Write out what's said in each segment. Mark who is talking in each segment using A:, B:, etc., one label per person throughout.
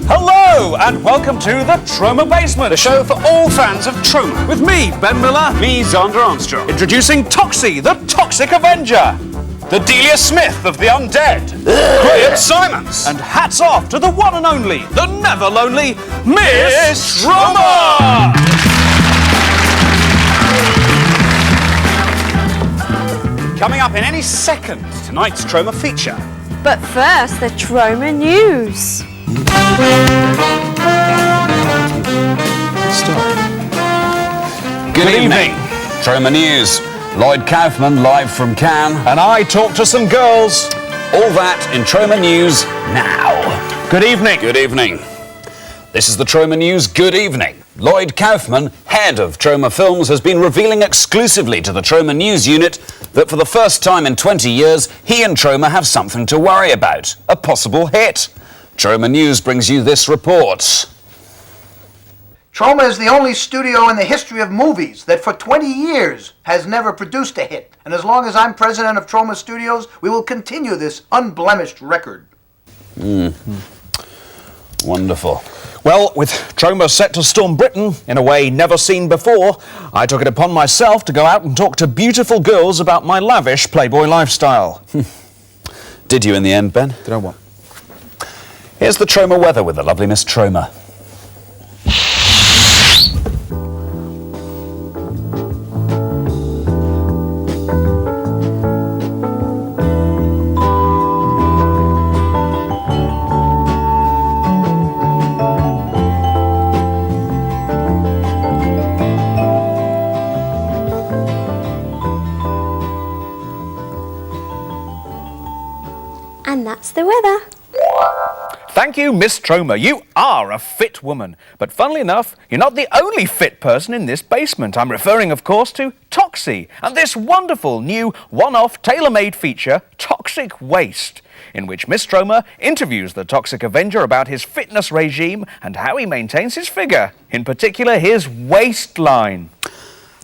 A: Hello and welcome to the Troma Basement, a show for all fans of Troma. With me, Ben Miller.
B: Me, Xander Armstrong.
A: Introducing Toxie, the Toxic Avenger. The Delia Smith of the Undead. Graham Simons. And hats off to the one and only, the never lonely, Miss Troma! Coming up in any second, tonight's Troma feature.
C: But first, the Troma News.
B: Good evening. Troma News. Lloyd Kaufman live from Cannes.
A: And I talk to some girls.
B: All that in Troma News now.
A: Good evening.
B: Good evening. This is the Troma News Good Evening. Lloyd Kaufman, head of Troma Films, has been revealing exclusively to the Troma News unit that for the first time in 20 years, he and Troma have something to worry about. A possible hit. Troma News brings you this report.
D: Troma is the only studio in the history of movies that for 20 years has never produced a hit. And as long as I'm president of Troma Studios, we will continue this unblemished record.
B: Wonderful.
A: Well, with Troma set to storm Britain in a way never seen before, I took it upon myself to go out and talk to beautiful girls about my lavish Playboy lifestyle.
B: Did you in the end, Ben?
A: Did I what?
B: Here's the Troma weather with the lovely Miss Troma.
C: And that's the weather.
A: Thank you, Miss Troma. You are a fit woman. But funnily enough, you're not the only fit person in this basement. I'm referring, of course, to Toxie and this wonderful new one-off tailor-made feature, Toxic Waste, in which Miss Troma interviews the Toxic Avenger about his fitness regime and how he maintains his figure, in particular his waistline.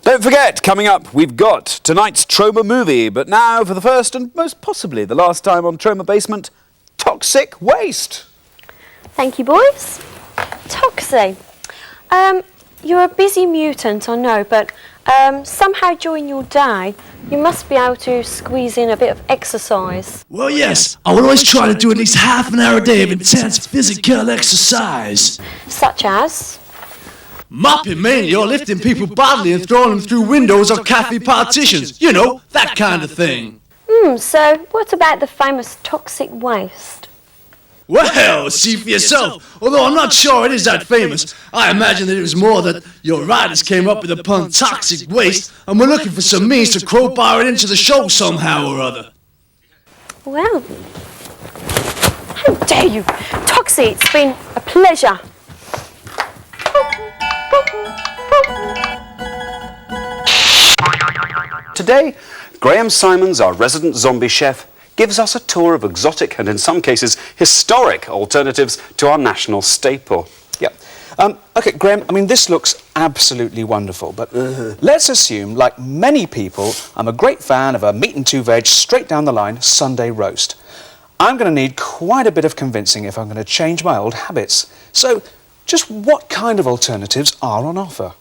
B: Don't forget, coming up, we've got tonight's Troma movie, but now, for the first and most possibly the last time on Troma Basement, Toxic Waste.
C: Thank you, boys. Toxie, you're a busy mutant, I know, but somehow during your day, you must be able to squeeze in a bit of exercise.
E: Well, yes. I would always try to do at least half an hour a day of intense physical exercise.
C: Such as?
E: Mopping mainly, or lifting people bodily and throwing them through windows or cafe partitions. You know, that kind of thing.
C: So what about the famous toxic waste?
E: Well, see for yourself. Although I'm not sure it is that famous, I imagine that it was more that your writers came up with the pun toxic waste and were looking for some means to crowbar it into the show somehow or other.
C: Well, how dare you? Toxie, it's been a pleasure.
B: Today, Graham Simons, our resident zombie chef, gives us a tour of exotic and in some cases historic alternatives to our national staple.
A: Yeah. OK, Graham, I mean, this looks absolutely wonderful, but let's assume, like many people, I'm a great fan of a meat and two veg, straight down the line, Sunday roast. I'm going to need quite a bit of convincing if I'm going to change my old habits. So, just what kind of alternatives are on offer?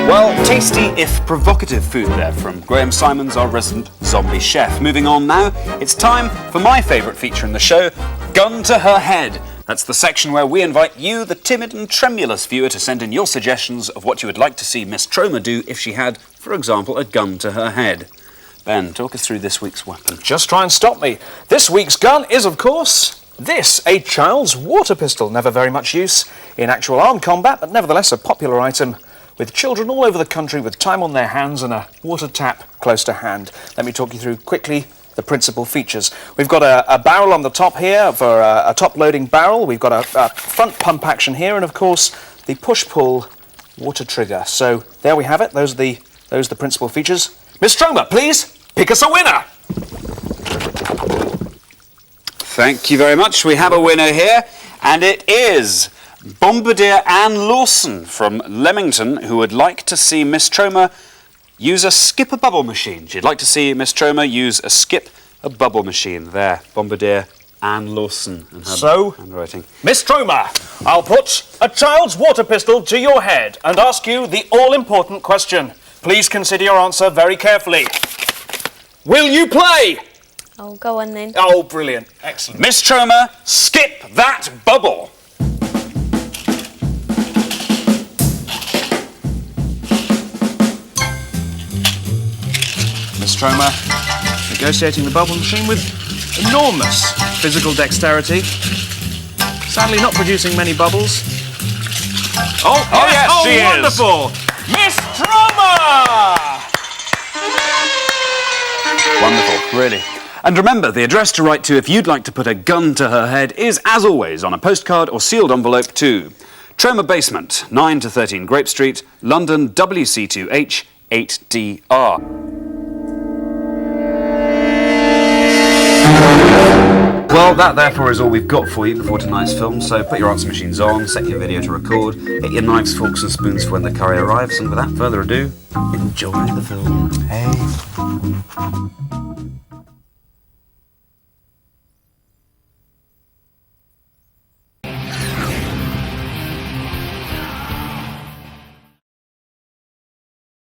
B: Well, tasty if provocative food there from Graham Simons, our resident zombie chef. Moving on now, it's time for my favourite feature in the show, Gun to Her Head. That's the section where we invite you, the timid and tremulous viewer, to send in your suggestions of what you would like to see Miss Troma do if she had, for example, a gun to her head. Ben, talk us through this week's weapon.
A: Just try and stop me. This week's gun is, of course, this, a child's water pistol. Never very much use in actual armed combat, but nevertheless a popular item with children all over the country with time on their hands and a water tap close to hand. Let me talk you through quickly the principal features. We've got a barrel on the top here for a top-loading barrel. We've got a front pump action here, and of course the push-pull water trigger. So there we have it. Those are the principal features. Miss Troma, please pick us a winner.
B: Thank you very much. We have a winner here, and it is Bombardier Anne Lawson from Leamington, who would like to see Miss Troma use a skip a bubble machine. She'd like to see Miss Troma use a skip a bubble machine. There, Bombardier Anne Lawson and her handwriting.
A: Miss Troma, I'll put a child's water pistol to your head and ask you the all-important question. Please consider your answer very carefully. Will you play?
C: Oh, go on then.
A: Oh, brilliant. Excellent.
B: Miss Troma, skip that bubble.
A: Miss Troma, negotiating the bubble machine with enormous physical dexterity. Sadly not producing many bubbles. Oh yes,
B: she is.
A: Wonderful! Miss Troma!
B: Wonderful, really. And remember, the address to write to if you'd like to put a gun to her head is, as always, on a postcard or sealed envelope to Troma Basement, 9 to 13 Grape Street, London, WC2H 8DR. Well, that therefore is all we've got for you before tonight's film, so put your answer machines on, set your video to record, get your knives, forks and spoons for when the curry arrives, and without further ado, enjoy the film. Hey.